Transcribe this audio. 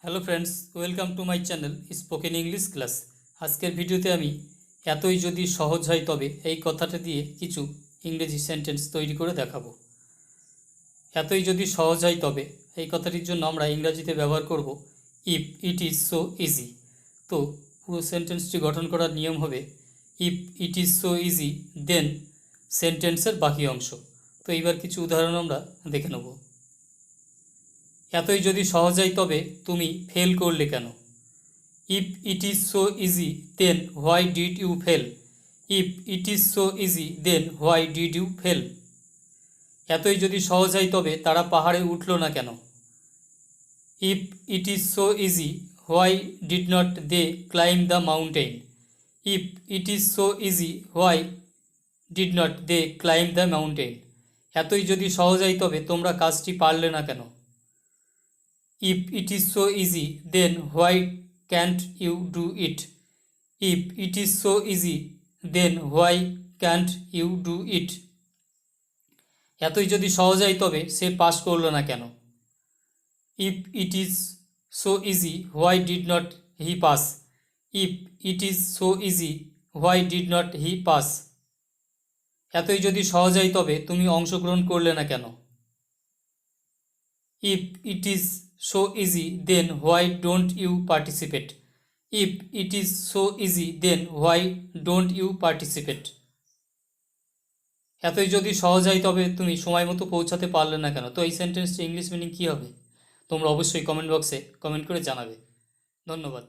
Hello friends, welcome to my channel spoken English class. আজকের ভিডিওতে আমি এতই যদি সহজ হয় তবে এই কথাটা দিয়ে কিছু ইংরেজি সেন্টেন্স তৈরি করে দেখাবো। এতই যদি সহজ হয় তবে এই কথাটির জন্য আমরা ইংরাজিতে ব্যবহার করব if it is so easy. তো পুরো সেন্টেন্সটি গঠন করার নিয়ম হবে if it is so easy then সেন্টেন্সের বাকি অংশ। তো এইবার কিছু উদাহরণ আমরা দেখে নেব। এতই যদি সহজ হয় তবে তুমি ফেল করলে কেন? If it is so easy then why did you fail? If it is so easy then why did you fail? এতই যদি সহজ হয় তবে তারা পাহাড়ে উঠল না কেন? If it is so easy why did not they climb the mountain? If it is so easy why did not they climb the mountain? এতই যদি সহজ হয় তবে তোমরা কাজটি পারলে না কেন? If it is so easy, then why can't you do it? If it is so easy, then why can't you do it? এতই যদি সহজ হয় তবে সে পাস করলো না কেন? If it is so easy, why did not he pass? If it is so easy, why did not he pass? এতই যদি সহজ হয় তবে তুমি অংশগ্রহণ করলে না কেন? If it is so easy, then why don't you participate? If it is so easy, then why don't you participate? এতই যদি সহজ হয় তবে তুমি সময় মতো পৌঁছাতে পারলে না কেন? তো এই সেন্টেন্সটি ইংলিশ মিনিং কী হবে তোমরা অবশ্যই কমেন্ট বক্সে কমেন্ট করে জানাবে। ধন্যবাদ।